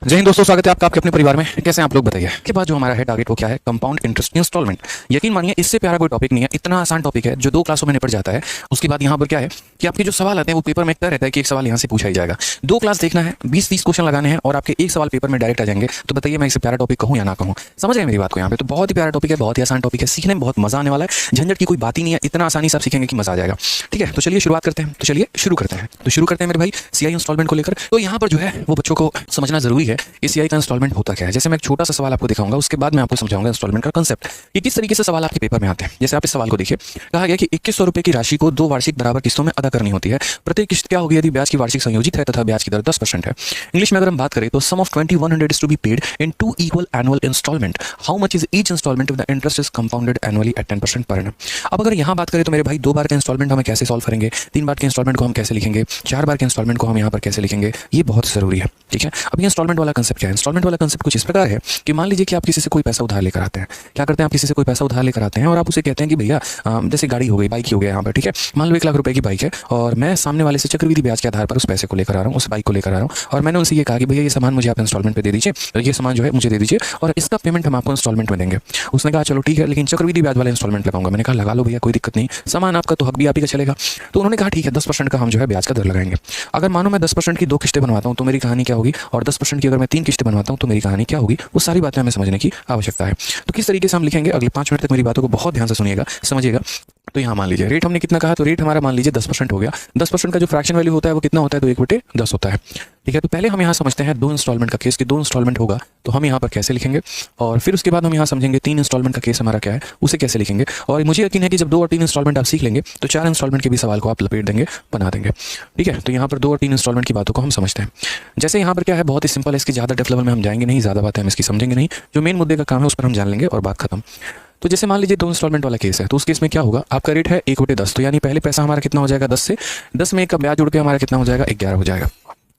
जय हिंद दोस्तों, स्वागत है आपका आपके अपने परिवार में। कैसे हैं आप लोग, बताइए। के बाद जो हमारा है टारगेट वो क्या है? Compound interest installment. यकीन मानिए इससे प्यारा कोई टॉपिक नहीं है, इतना आसान टॉपिक है जो 2 क्लासों में निपट जाता है। उसके बाद यहाँ पर क्या है कि आपके जो सवाल आते हैं वो पेपर में तय रहता है कि एक सवाल यहाँ से पूछा ही जाएगा। 2 क्लास देखना है, 20-30 क्वेश्चन लगाने हैं और आपके एक सवाल पेपर में डायरेक्ट आ जाएंगे। तो बताइए मैं इसे प्यारा टॉपिक कहूँ या ना कहूँ? समझ गए मेरी बात को? यहाँ पे तो बहुत ही प्यारा टॉपिक है, बहुत ही आसान टॉपिक है, सीखने में बहुत मजा आने वाला है। झंझट की कोई बात ही नहीं है, इतना आसानी से आप सीखेंगे कि मजा आ जाएगा। ठीक है, तो चलिए शुरुआत करते हैं। तो शुरू करते हैं मेरे भाई सीआई इंस्टॉलमेंट को लेकर। तो यहाँ पर जो है वो बच्चों को समझना जरूरी है कि सीआई का इंस्टॉलमेंट होता क्या है। जैसे मैं एक छोटा सा सवाल आपको दिखाऊंगा, उसके बाद मैं आपको समझाऊंगा इंस्टॉलमेंट का कांसेप्ट कि किस तरीके से सवाल आपके पेपर में आते हैं। जैसे आप इस सवाल को देखिए, कहा गया कि 2100 रुपए की राशि को 2 वार्षिक बराबर किस्तों में अदा करनी होती है। प्रत्येक किस्त क्या होगी यदि ब्याज की वार्षिक संयोजित है तथा ब्याज की दर 10% है। इंग्लिश में अगर हम बात करें तो sum of 2100 is to be paid in 2 equal annual instalment. How much is each instalment if the interest is compounded annually at 10% per annum. अब अगर यहाँ बात करें तो मेरे भाई 2 बार के इंस्टॉलमेंट हमें कैसे सॉल्व करेंगे, 3 बार के इंस्टॉलमेंट को हम कैसे लिखेंगे, 4 बार के इंस्टॉलमेंट को हम यहाँ पर कैसे लिखेंगे, ये बहुत जरूरी है। ठीक है, अब ये इंस्टॉलमेंट वाला कंसेप्ट क्या है? इंस्टॉलमेंट वाला कंसेप्ट कुछ इस प्रकार है कि मान लीजिए कि आप किसी से कोई पैसा उधार लेकर आते हैं। क्या करते हैं, आप किसी से कोई पैसा उधार लेकर आते हैं और आप उसे कहते हैं कि भैया जैसे गाड़ी हो गई, बाइक ही हो गया यहाँ पर। ठीक है, मान लो 1 लाख रुपए की बाइक है और मैं सामने वाले से चक्रवृद्धि ब्याज के आधार पर उस पैसे को लेकर आ रहा हूँ, उस बाइक को लेकर आ रहा हूँ और मैंने उनसे ये कहा कि भैया ये सामान मुझे आप इंस्टॉलमेंट पे दे दीजिए, ये सामान जो है मुझे दे दीजिए और इसका पेमेंट हम आपको इंस्टॉलमेंट में देंगे। उसने कहा चलो ठीक है, लेकिन चक्रवृद्धि ब्याज वाला इंस्टॉलमेंट लगाऊंगा। मैंने कहा लगा लो भैया, कोई दिक्कत नहीं, सामान आपका तो हक भी आप ही का चलेगा। तो उन्होंने कहा ठीक है, 10% का हम जो है ब्याज का दर लगाएंगे। अगर मानो मैं 10% की 2 किस्तें बनवाता हूँ तो मेरी कहानी क्या होगी, और 10% की अगर मैं 3 किस्तें बनवाता हूँ तो मेरी कहानी क्या होगी, वो सारी बातें हमें समझने की आवश्यकता है। तो किस तरीके से हम लिखेंगे, अगले 5 मिनट तक मेरी बातों को बहुत ध्यान से सुनिएगा, समझिएगा। तो यहाँ मान लीजिए रेट हमने कितना कहा, तो रेट हमारा मान लीजिए 10% हो गया। 10% का जो फ्रैक्शन वैल्यू होता है वो कितना होता है, तो 1/10 होता है। ठीक है, तो पहले हम यहाँ समझते हैं 2 इंस्टॉलमेंट का केस कि 2 इंस्टॉलमेंट होगा तो हम यहाँ पर कैसे लिखेंगे, और फिर उसके बाद हम यहाँ समझेंगे 3 इंस्टॉलमेंट का केस हमारा क्या है, उसे कैसे लिखेंगे। और मुझे यकीन है कि जब 2 और 3 इंस्टॉलमेंट आप सीख लेंगे तो 4 इंस्टॉलमेंट के भी सवाल को आप लपेट देंगे, बना देंगे। ठीक है, तो यहाँ पर 2 और 3 इंस्टॉलमेंट की बातों को हम समझते हैं। जैसे यहाँ पर क्या है, बहुत ही सिंपल है, इसकी ज़्यादा डेप्थ लेवल में हम जाएंगे नहीं, ज़्यादा बातें हम इसकी समझेंगे नहीं, जो मेन मुद्दे का काम है उस पर हम जान लेंगे और बात खत्म। तो जैसे मान लीजिए 2 इंस्टॉलमेंट वाला केस है, तो उस केस में क्या होगा, आपका रेट है 1/10, तो यानी पहले पैसा हमारा कितना हो जाएगा 10 से, 10 में एक का ब्याज जुड़ के हमारा कितना हो जाएगा, 11 हो जाएगा।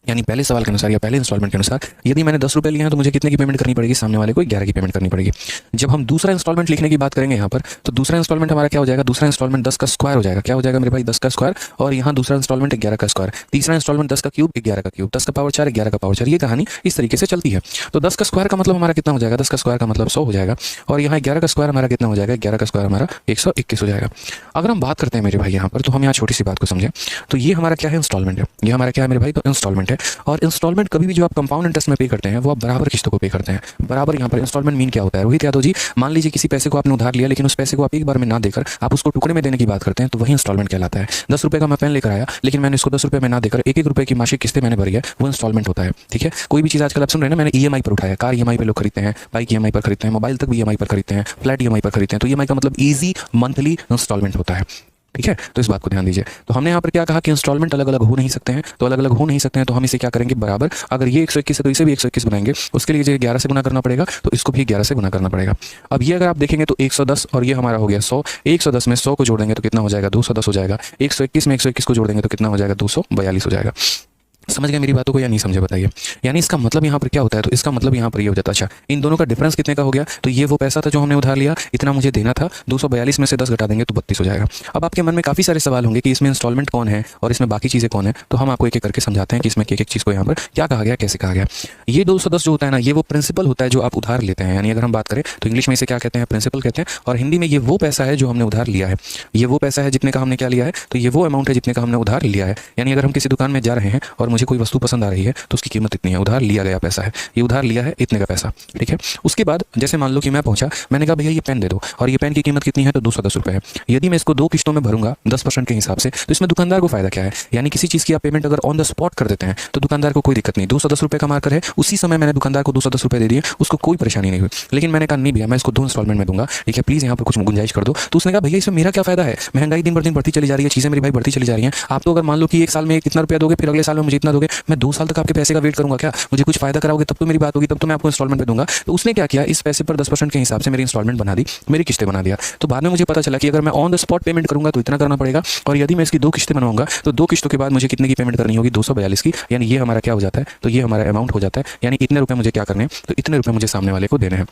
यानी पहले सवाल के अनुसार या पहले इंस्टॉलमेंट के अनुसार यदि मैंने 10 रुपये लिए हैं तो मुझे कितने की पेमेंट करनी पड़ेगी, सामने वाले को 11 की पेमेंट करनी पड़ेगी। जब हम दूसरा इंस्टॉलमेंट लिखने की बात करेंगे यहाँ पर, तो दूसरा इंस्टॉलमेंट हमारा क्या हो जाएगा, दूसरा इंस्टॉलमेंट 10 का स्क्वायर हो जाएगा। क्या हो जाएगा मेरे भाई, 10 का स्क्वायर, और यहाँ दूसरा इंस्टॉलमेंट 11 का स्क्वायर, तीसरा इंस्टॉलमेंट 10 का क्यूब, 11 का क्यूब, 10 का पावर 4, 11 का पावर 4। ये कहानी इस तरीके से चलती है। तो 10 का स्क्वायर का मतलब हमारा कितना हो जाएगा, 10 का स्क्वायर का मतलब 100 हो जाएगा, और यहाँ 11 का स्क्वायर हमारा कितना हो जाएगा, 11 का स्क्वायर हमारा 121 हो जाएगा। अगर हम बात करते हैं मेरे भाई यहाँ पर, तो हम यहाँ छोटी सी बात को समझें, तो ये हमारा क्या है, इंस्टॉलमेंट है। ये हमारा क्या है मेरे भाई, तो इंस्टॉलमेंट है। और इंस्टॉलमेंट कभी भी जो आप कंपाउंड इंटरेस्ट में पे करते हैं वो आप बराबर किस्तों को पे करते हैं, बराबर। यहाँ पर इंस्टॉलमेंट मीन क्या होता है रोहित यादव जी, मान लीजिए किसी पैसे को आपने उधार लिया लेकिन उस पैसे को आप एक बार में ना देकर आप उसको टुकड़े में देने की बात करते हैं, तो वही इंस्टॉलमेंट कहलाता है। 10 रुपये का मैं पेन लेकर आया लेकिन मैंने इसको 10 रुपये में ना देकर 1-1 रुपये की मासिक किस्तें मैंने भरी है, वो इंस्टॉलमेंट होता है। ठीक है, कोई भी चीज़ आजकल आप सुन रहे हैं ना, मैंने ईएमआई पर उठाया, कार ईएमआई पर लोग खरीदते हैं, बाइक ईएमआई पर खरीदते हैं, मोबाइल तक भी ईएमआई पर खरीदते हैं, फ्लैट ईएमआई पर खरीदते हैं। तो ईएमआई का मतलब ईजी मंथली इंस्टॉलमेंट होता है। ठीक है, तो इस बात को ध्यान दीजिए। तो हमने यहाँ पर क्या कहा कि इंस्टॉलमेंट अलग अलग हो नहीं सकते हैं, तो अलग अलग हो नहीं सकते हैं तो हम इसे क्या करेंगे, बराबर। अगर ये 121 है तो इसे भी 121 बनाएंगे, उसके लिए जो 11 से गुना करना पड़ेगा तो इसको भी 11 से गुना करना पड़ेगा। अब ये अगर आप देखेंगे तो 110 और ये हमारा हो गया 100, 110 में 100 को जोड़ देंगे तो कितना हो जाएगा, 210 हो जाएगा। 121 में 121 को जोड़ देंगे तो कितना हो जाएगा, 242 हो जाएगा। समझ गए मेरी बातों को या नहीं समझे, बताइए। यानी इसका मतलब यहाँ पर क्या होता है, तो इसका मतलब यहाँ पर ये हो जाता है, अच्छा इन दोनों का डिफरेंस कितने का हो गया, तो ये वो पैसा था जो हमने उधार लिया, इतना मुझे देना था, 242 में से 10 घटा देंगे तो 32 हो जाएगा। अब आपके मन में काफ़ी सारे सवाल होंगे कि इसमें इंस्टॉलमेंट कौन है और इसमें बाकी चीज़ें कौन है, तो हम आपको एक एक करके समझाते हैं कि इसमें एक एक चीज़ को यहाँ पर क्या कहा गया, कैसे कहा गया। ये 210 जो होता है ना, ये वो प्रिंसिपल होता है जो आप उधार लेते हैं। यानी अगर हम बात करें तो इंग्लिश में इसे क्या कहते हैं, प्रिंसिपल कहते हैं, और हिंदी में ये वो पैसा है जो हमने उधार लिया है। ये वो पैसा है जितने का हमने क्या लिया है, तो ये वो अमाउंट है जितने का हमने उधार लिया है। यानी अगर हम किसी दुकान में जा रहे हैं और मुझे कोई वस्तु पसंद आ रही है तो उसकी कीमत इतनी है, उधार लिया गया पैसा है, ये उधार लिया है इतने का पैसा। ठीक है, उसके बाद जैसे मान लो कि मैं पहुंचा, मैंने कहा भैया ये पेन दे दो, और ये पेन की कीमत कितनी है, तो 210 रुपये है। यदि मैं इसको 2 किस्तों में भरूंगा 10% के हिसाब से, तो इसमें दुकानदार को फायदा क्या है, यानी किसी चीज़ की आप पेमेंट अगर ऑन द स्पॉट कर देते हैं तो दुकानदार को कोई दिक्कत नहीं। 210 रुपये का मार्कर है, उसी समय मैंने दुकानदार को 210 रुपये दे दिए, उसको कोई परेशानी नहीं हुई। लेकिन मैंने कहा नहीं भैया मैं इसको 2 इंस्टॉलमेंट में दूंगा, ठीक है प्लीज़ यहाँ पर कुछ गुंजाइश कर दो। तो उसने कहा भैया इसमें मेरा क्या फायदा है, महंगाई दिन बर दिन बढ़ती चली जा रही है, चीज़ें मेरी भाई बढ़ती चली जा रही हैं। आप तो अगर मान लो कि एक साल में कितना रुपया दोगे, फिर अगले साल में मुझे इतना दोगे, मैं 2 साल तक आपके पैसे का वेट करूंगा क्या, मुझे कुछ फायदा कराओगे तब तो मेरी बात होगी, तब तो मैं आपको इंस्टॉलमेंट पे दूंगा। तो उसने क्या किया, इस पैसे पर 10% के हिसाब से मेरी इंस्टॉलमेंट बना दी, मेरी किस्तें बना दिया। तो बाद में मुझे पता चला कि अगर मैं ऑन द स्पॉट पेमेंट करूंगा तो इतना करना पड़ेगा, और यदि मैं इसकी 2 किस्तें बनवाऊंगा तो 2 किस्तों के बाद मुझे कितने की पेमेंट करनी होगी, 242 की। यानी ये हमारा क्या हो जाता है, तो ये हमारा अमाउंट हो जाता है। यानी इतने रुपए मुझे क्या करने हैं, तो इतने रुपए मुझे सामने वाले को देने हैं।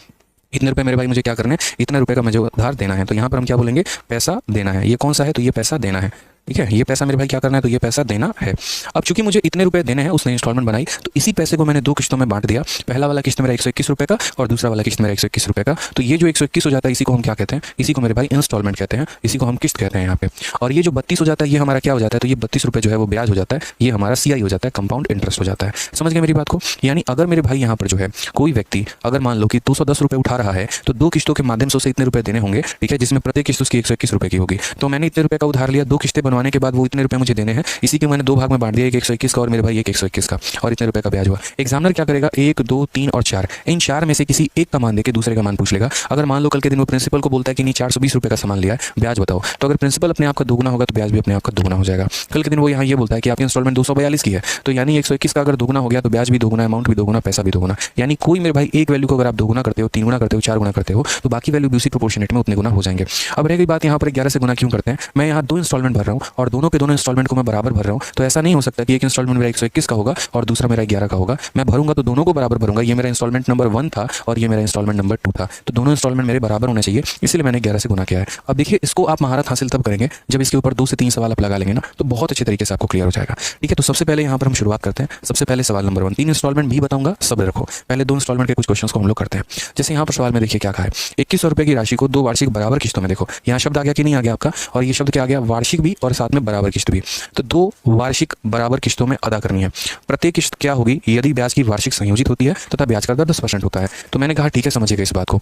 इतने रुपए मेरे भाई मुझे क्या करने हैं, इतने रुपए का मुझे उधार देना है। तो यहाँ पर हम क्या बोलेंगे, पैसा देना है। ये कौन सा है, तो ये पैसा देना है। ठीक है, ये पैसा मेरे भाई क्या करना है, तो ये पैसा देना है। अब चूंकि मुझे इतने रुपए देने हैं, उसने इंस्टॉलमेंट बनाई, तो इसी पैसे को मैंने दो किस्तों में बांट दिया। पहला वाला किस्त मेरा 121 रुपये का और दूसरा वाला किस्त मेरा 121 रुपये का। तो ये जो 121 हो जाता है, इसी को हम क्या कहते हैं, इसी को मेरे भाई इंस्टॉलमेंट कहते हैं, इसी को हम किस्त कहते हैं यहाँ पे। और ये जो 32 हो जाता है, ये हमारा क्या हो जाता है, तो ये 32 रुपये जो है वो ब्याज हो जाता है, ये हमारा CI हो जाता है, कंपाउंड इंटरेस्ट हो जाता है। समझ गए मेरी बात को? यानी अगर मेरे भाई यहाँ पर जो है कोई व्यक्ति अगर मान लो कि 210 रुपये उठा रहा है, तो दो किस्तों के माध्यम से उसे इतने रुपए देने होंगे, ठीक है, जिसमें प्रत्येक किस्त उसकी 121 रुपये की होगी। तो मैंने इतने रुपये का उधार लिया, दो किस्तें बनवाने के बाद वो इतने रुपये मुझे देने हैं, इसी के मैंने दो भाग में बांट दिया, एक 121 का और मेरे भाई एक 121 का, और इतने रुपये का ब्याज हुआ। एग्जामिनर क्या करेगा, 1, 2, 3 और 4, इन चार में से किसी एक का मान देके दूसरे का मान पूछ लेगा। अगर मान लो कल के दिन वो प्रिंसिपल को बोलता है कि नहीं 420 रुपये का सामान लिया है, ब्याज बताओ, तो अगर प्रिंसिपल अपने आप का दोगुना होगा तो ब्याज भी अपने आप का दोगुना हो जाएगा। कल के दिन वो यहाँ ये बोलता है कि आपकी इंस्टॉलमेंट 242 की है, तो यानी 121 का अगर दोगुना हो गया तो ब्याज भी दोगुना, अमाउंट भी दोगुना, पैसा भी दोगुना। यानी कोई मेरे भाई एक वैल्यू को अगर आप दोगुना करते हो, 3 गुना करते हो, 4 गुना करते हो, तो बाकी वैल्यू भी उसी प्रोपोर्शनेट में उतने गुना हो जाएंगे। अब रह गई बात यहाँ पर 11 से गुना क्यों करते हैं। मैं यहाँ 2 इंस्टॉलमेंट भर रहा हूँ और दोनों के दोनों इंस्टॉलमेंट को मैं बराबर भर रहा हूँ, तो ऐसा नहीं हो सकता कि एक इंस्टॉलमेंट मेरा 121 का होगा और दूसरा मेरा 11 का होगा। मैं भरूंगा तो दोनों को बराबर भरूंगा। ये मेरा इंस्टॉलमेंट नंबर 1 था और ये मेरा इंस्टॉलमेंट नंबर 2 था, तो दोनों इंस्टॉलमेंट मेरे बराबर होने चाहिए, इसलिए मैंने 11 से गुना किया है। अब देखिए, इसको आप महारत हासिल तब करेंगे जब इसके ऊपर 2 से 3 सवाल आप लगा लेंगे ना, तो बहुत अच्छे तरीके से आपको क्लियर हो जाएगा। ठीक है, तो सबसे पहले यहाँ पर हम शुरुआत करते हैं। सबसे पहले सवाल नंबर 1, 3 इंस्टॉलमेंट भी बताऊंगा, सब्र रखो। पहले 2 इंस्टॉलमेंट के कुछ क्वेश्चंस को हम लोग करते हैं। जैसे यहाँ पर सवाल में देखिए क्या कहा है, 2100 रुपये की राशि को 2 वार्षिक बराबर किस्तों में, देखो यहाँ शब्द आ गया कि नहीं आ गया आपका, और ये शब्द क्या आ गया, वार्षिक भी और साथ में बराबर किस्त भी। तो 2 वार्षिक बराबर किस्तों में अदा करनी है। प्रत्येक किस्त क्या होगी, यदि ब्याज की वार्षिक संयोजित होती है तथा ब्याज का दर 10% होता है। तो मैंने कहा ठीक है, समझिएगा इस बात को।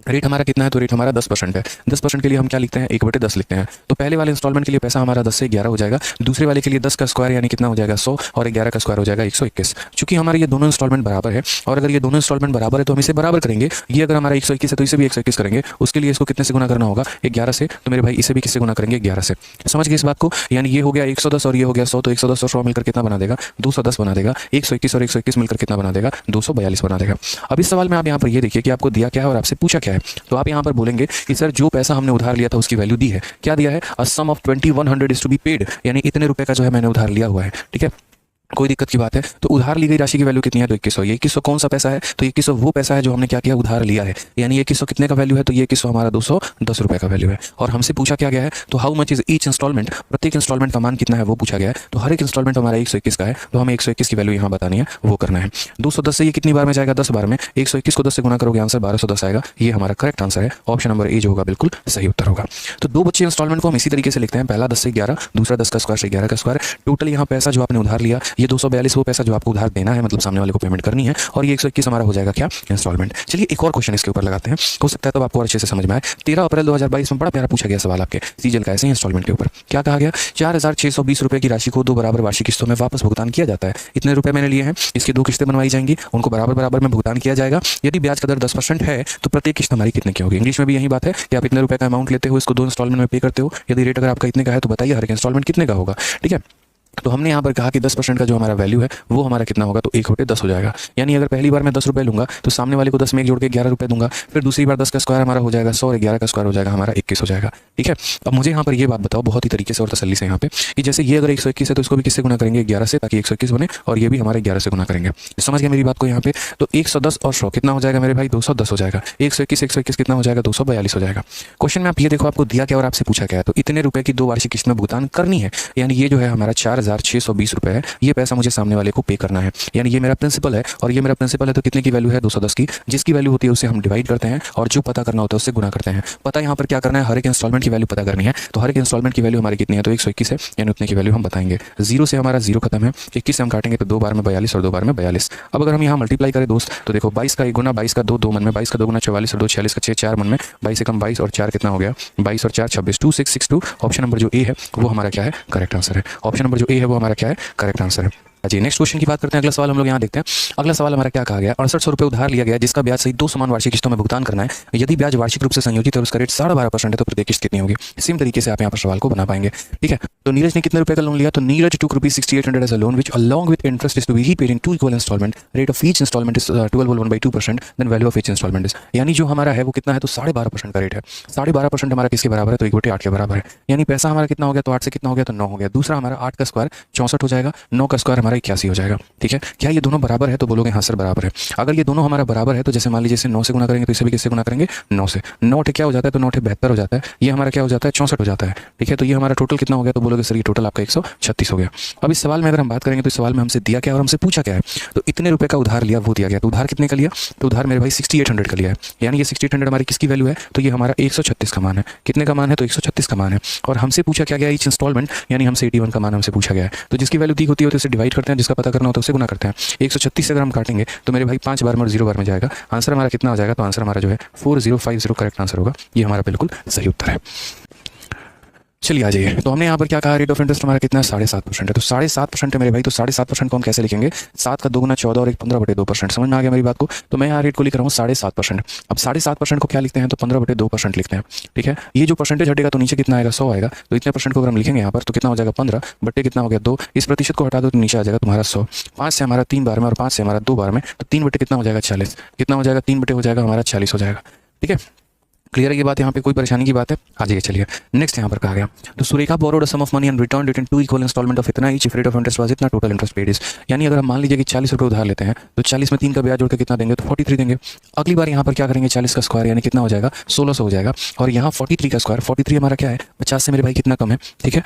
रेट हमारा कितना है, तो रेट हमारा 10% है। 10% के लिए हम क्या लिखते हैं, 1/10 लिखते हैं। तो पहले वाले इंस्टॉलमेंट के लिए पैसा हमारा 10 से 11 हो जाएगा, दूसरे वाले के लिए 10 का स्क्वायर यानी कितना हो जाएगा 100, और 11 का स्क्वायर हो जाएगा 121। चूंकि हमारे ये दोनों इंस्टॉलमेंट बराबर है, और अगर ये दोनों इंस्टॉलमेंट बराबर है तो हम इसे बराबर करेंगे। ये अगर हमारा 121 है तो इसे भी 121 करेंगे, उसके लिए इसको कितने से गुना करना होगा, 11 से। तो मेरे भाई इसे भी किससे गुना करेंगे, 11 से। समझ गए इस बात को? यानी ये हो गया 110 और ये हो गया 100, तो 110 और 100 मिलकर कितना बना देगा, 210 बना देगा। 121 और 121 मिलकर कितना बना देगा, 242 बना देगा। अब इस सवाल में आप यहाँ पर ये देखिए कि आपको दिया क्या है और आपसे पूछा क्या है। तो आप यहाँ पर बोलेंगे कि सर जो पैसा हमने उधार लिया था उसकी वैल्यू दी है, क्या दिया है, a sum of 2100 is to be paid, यानी इतने रुपए का जो है मैंने उधार लिया हुआ है। ठीक है, कोई दिक्कत की बात है। तो उधार ली गई राशि की वैल्यू कितनी है, तो 2100। ये 2100 कौन सा पैसा है, तो 2100 वो पैसा है जो हमने क्या किया, उधार लिया है। यानी 2100 कितने का वैल्यू है, तो ये 2100 हमारा 210 रुपए का वैल्यू है। और हमसे पूछा क्या गया है, तो how much is each installment, प्रत्येक इंस्टॉलमेंट का मान कितना है वो पूछा गया है। तो हर एक इंस्टॉलमेंट हमारा 121 का है, तो हमें 121 की वैल्यू यहाँ बतानी है, वो करना है। 210 से ये कितनी बार में जाएगा, 10 बार में। 121 को 10 से गुना करोगे, आंसर 1210 आएगा। ये हमारा करेक्ट आंसर है, ऑप्शन नंबर ए जो होगा बिल्कुल सही उत्तर होगा। तो 2 बच्चे इंस्टॉलमेंट को हम इसी तरीके से लिखते हैं, पहला 10 से 11, दूसरा 10 का स्क्वायर से 11 का स्क्वायर। टोटल यहाँ पैसा जो आपने उधार लिया, ये 242 वो पैसा जो आपको उधार देना है, मतलब सामने वाले को पेमेंट करनी है, और ये 121 हमारा हो जाएगा क्या, इंस्टॉलमेंट। चलिए एक और क्वेश्चन इसके ऊपर लगाते हैं, हो सकता है तो आपको अच्छे से समझ में आए। 13 अप्रैल 2022 में बड़ा प्यारा पूछा गया सवाल आपके सीजल का, ऐसे इंस्टॉलमेंट के ऊपर क्या कहा गया, 4620 रुपए की राशि को 2 बराबर वार्षिक किस्तों में वापस भुगतान किया जाता है। इतने रुपए मैंने लिए हैं, इसकी 2 किस्तें बनवाई जाएंगी, उनको बराबर बराबर में भुगतान किया जाएगा। यदि ब्याज का दर 10% है तो प्रत्येक किस्त हमारी कितने की होगी। इंग्लिश में भी यही बात है कि आप इतने रुपए का अमाउंट लेते हो, इसको 2 इंस्टॉलमेंट में पे करते हो। यदि रेट अगर आपका इतने का है तो बताइए हर एक इंस्टॉलमेंट कितने का होगा। ठीक है, तो हमने यहाँ पर कहा कि 10% का जो हमारा वैल्यू है वो हमारा कितना होगा, तो 1/10 हो जाएगा। यानी अगर पहली बार मैं 10 रुपये लूंगा तो सामने वाले को 10 में 1 जोड़ के 11 रुपये दूंगा, फिर दूसरी बार 10 का स्क्वायर हमारा हो जाएगा 100 और 11 का स्क्वायर हो जाएगा हमारा 21 हो जाएगा। ठीक है, अब मुझे यहाँ पर ये बात बताओ बहुत ही तरीके से और तसल्ली से यहाँ पे कि जैसे ये अगर 121 है तो इसको भी किससे गुना करेंगे, 11 से, ताकि 121 बने, और ये भी हमारे 11 से गुना करेंगे। समझ गया मेरी बात को यहाँ पे? तो 110 और 100 कितना हो जाएगा मेरे भाई, 210 हो जाएगा। 121 कितना हो जाएगा, 242 हो जाएगा। क्वेश्चन में आप ये देखो आपको दिया क्या और आपसे पूछा क्या है, तो इतने रुपए की 2 वार्षिक किस्त में भुगतान करनी है। यानी ये जो है हमारा 4620 रुपए है, ये पैसा मुझे सामने वाले को पे करना है। यानी ये मेरा प्रिंसिपल है, और ये मेरा प्रिंसिपल है, तो कितने की वैल्यू है, 210 की। जिसकी वैल्यू होती है उसे हम डिवाइड करते हैं, और जो पता करना होता है उससे गुना करते हैं। पता यहाँ पर क्या करना है, हर एक इंस्टॉलमेंट की वैल्यू पता करनी है। तो हर एक इंस्टॉलमेंट की वैल्यू हमारी कितनी है, तो 121 है, यानी उतने की वैल्यू हम बताएंगे। 0 से हमारा 0 खत्म है, 21 से हम काटेंगे तो 2 बार में 42 और 2 बार में 42। अब अगर हम यहाँ मल्टीप्लाई करें दोस्त, तो देखो 22 का 1 गुना, 22 का 2 2 मन में, 22 का 2 गुना 44 और 2 46 का 6 4 मन में, 22 से कम 22 और 4 कितना हो गया, 22 और 4 26, 2662। ऑप्शन नंबर जो ए है वो हमारा क्या है, करेक्ट आंसर है। ऑप्शन नंबर जो ए है वो हमारा क्या है, करेक्ट आंसर है। जी, नेक्स्ट क्वेश्चन की बात करते हैं। अगला सवाल हम लोग यहाँ देखते हैं। अगला सवाल हमारा क्या कहा गया, 6800 रुपये उधार लिया गया जिसका ब्याज सहित 2 समान वार्षिक किस्तों में भुगतान करना है। यदि ब्याज वार्षिक रूप से संयोजित है और उसका रेट 12.5% है तो प्रत्येक किस्त कितनी होगी। सेम तरीके से आप यहाँ पर सवाल को बना पाएंगे। ठीक है, तो नीरज ने कितने रुपए का लोन लिया, तो Neeraj took ₹6800 as a loan which along with interest is to be repaid in 2 equal installment. Rate of each installment is 12/2%. Then value of each installment is, यानी जो हमारा है वो कितना है, तो 12.5% का रेट है। 12.5% हमारा किसके बराबर है, तो 1/8 के बराबर है। यानी पैसा हमारा कितना हो गया, तो 8 से कितना हो गया, तो 9 हो गया। दूसरा हमारा 8 का स्क्वायर 64 हो जाएगा, 9 का स्क्वायर हमारा हमारा 81 हो जाएगा। ठीक है, क्या ये दोनों बराबर है? तो बोलोगे हाँ सर बराबर है। अगर ये दोनों हमारा बराबर है तो जैसे मान लीजिए इसे 9 से गुना करेंगे तो इसे भी किससे गुना करेंगे? 9 से। 9 क्या हो जाता है? तो 9 72 हो जाता है। ये हमारा क्या हो जाता है? 64 हो जाता है। ठीक है, तो ये हमारा टोटल कितना हो गया? तो बोलोगे सर ये टोटल आपका 136 हो गया। अब इस सवाल में अगर हम बात करेंगे तो इस सवाल में हमसे दिया क्या और हमसे पूछा क्या है? तो इतने रुपए का उधार लिया वो दिया गया। तो उधार कितने का लिया? तो उधार मेरे भाई 6800 का लिया है। यानी ये 6800 हमारी किसकी वैल्यू है? तो ये हमारा 136 का मान है। कितने का मान है? तो 136 का मान है। और हमसे पूछा क्या गया? ईच इंस्टॉलमेंट, यानी हमसे 81 का मान हमसे पूछा गया है। तो जिसकी वैल्यू दी होती है तो उसे डिवाइड करते हैं, जिसका पता करना होता है उसे गुना करते हैं। 136 से अगर हम काटेंगे तो मेरे भाई 5 बार में और 0 बार में जाएगा। आंसर हमारा कितना हो जाएगा? तो आंसर हमारा जो है 4050 करेक्ट आंसर होगा। ये हमारा बिल्कुल सही उत्तर है। चलिए आ जाइए। तो हमने यहाँ पर क्या कहा? रेट ऑफ इंटरेस्ट हमारा कितना है? 7.5% है। तो 7.5% है मेरे भाई। तो 7.5% को हम कैसे लिखेंगे? 7 का 2 गुना 14 और 15/2%। समझ में आ गया मेरी बात को? तो मैं यहाँ रेट को लिख रहा हूँ 7.5%। अब 7.5% को क्या लिखते हैं? तो 15/2% लिखते हैं। ठीक है, ये जो परसेंटेज हटेगा तो नीचे कितना आएगा? 100 आएगा। तो इतने परसेंट को अगर हम लिखेंगे यहाँ पर तो कितना हो जाएगा? 15 बट्टे कितना हो गया? 2। इस प्रतिशत को हटा दो तो नीचे आ जाएगा तुम्हारा 100। 5 से हमारा 3 बार में और 5 से हमारा 2 बार में, तो 3 बट्टे कितना हो जाएगा? 40। कितना हो जाएगा? 3 बट्टे हो जाएगा हमारा 40 हो जाएगा। ठीक है, क्लियर है ये बात? यहाँ पे कोई परेशानी की बात है? आ जाइए चलिए नेक्स्ट यहाँ पर कहा गया। तो Surekha borrowed sum of money and return it in 2 equal instalment of इतना, each rate of interest was इतना, टोटल इंटरेस्ट पेड इज। यानी अगर हम मान लीजिए कि 40 रुपये उधार लेते हैं तो 40 में 3 का ब्याज जोड़ के कितना देंगे? तो 43 देंगे। अगली बार यहाँ पर क्या करेंगे? 40 का स्क्वायर यानी कितना हो जाएगा? 1600 हो जाएगा। और यहाँ 43 का स्क्वायर, 43 हमारा क्या है? 50 से मेरे भाई कितना कम है? ठीक है,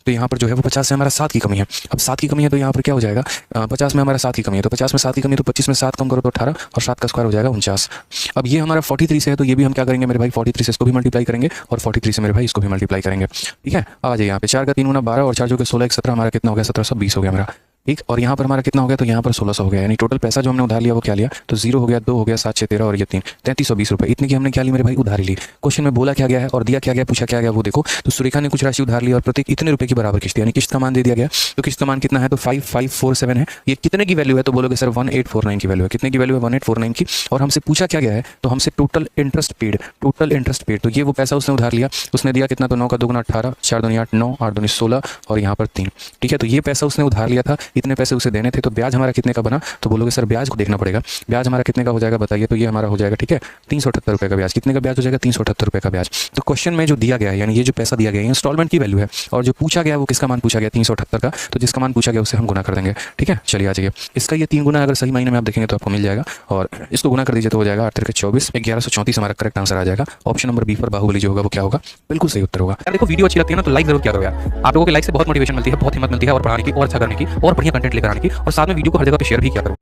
तो यहाँ पर जो है वो 50 से हमारा 7 की कमी है। अब 7 की कमी है तो यहाँ पर क्या हो जाएगा? 50 में हमारा 7 की कमी है, तो 50 में 7 की कमी है तो 25 में 7 कम करो तो 18 और 7 का स्क्वायर हो जाएगा 49। अब ये हमारा 43 से है तो ये भी हम क्या करेंगे मेरे भाई? 43 से इसको भी मल्टीप्लाई करेंगे और 43 से मेरे भाई इसको भी मल्टीप्लाई करेंगे। ठीक है, आ जाइए यहाँ पे 4 का 3 गुना 12 और 4 जो कि 16 17 हमारा कितना हो गया? 1720 हो गया मेरा। ठीक, और यहाँ पर हमारा कितना हो गया? तो यहाँ पर 1600 हो गया। यानी टोटल पैसा जो हमने उधार लिया वो क्या लिया? तो 0 हो गया, 2 हो गया, 7 6 13 और ये 3 3320 रुपये। इतने की हमने क्या ली मेरे भाई? उधारी ली। क्वेश्चन में बोला क्या गया है और दिया क्या गया, पूछा क्या गया वो देखो। तो सुरेखा ने कुछ राशि उधार ली और प्रत्येक इतने रुपए की बराबर किस्त, यानी किस्त का मान दे दिया गया। तो किस्त का मान कितना है? तो 5547 है। ये कितने की वैल्यू है? तो बोलोगे सर 1849 की वैल्यू है। कितने की वैल्यू है? 1849 की। और हमसे पूछा क्या गया है? तो हमसे total interest paid, total interest paid. तो ये वो पैसा उसने उधार लिया, उसने दिया कितना? तो 9 का 2 गुना 18, 4 दूनी 8, 9 8 दूनी 16 और यहाँ पर 3। ठीक है, तो ये पैसा उसने उधार लिया था, इतने पैसे उसे देने थे। तो ब्याज हमारा कितने का बना? तो बोलोगे सर ब्याज को देखना पड़ेगा। ब्याज हमारा कितने का हो जाएगा बताइए? तो ये हमारा हो जाएगा, ठीक है, 378 रुपये का ब्याज। कितने का ब्याज हो जाएगा? 378 रुपये का ब्याज। तो क्वेश्चन में जो दिया गया है, यानी ये जो पैसा दिया गया है इंस्टॉलमेंट की वैल्यू है, और जो पूछा गया वो किसका मान पूछा गया? 378 का। तो जिसका मान पूछा गया उससे हम गुना कर देंगे। ठीक है, चलिए आ जाइए। इसका ये 3 गुना अगर सही महीने में आप देखेंगे तो आपको मिल जाएगा, और इसको गुना कर दीजिए तो हो जाएगा 8 24 1134 हमारा करेक्ट आंसर आ जाएगा। ऑप्शन नंबर बी पर बाहुबली जो होगा वो क्या होगा? बिल्कुल सही उत्तर होगा। यार देखो, वीडियो अच्छी लगती है ना तो लाइक जरूर किया करो यार। आप लोगों के लाइक से बहुत मोटिवेशन मिलती है, बहुत हिम्मत मिलती है और पढ़ाने की और अच्छा करने की और बढ़िया कंटेंट लेकर आने की, और साथ में वीडियो को हर जगह पे शेयर भी किया करो।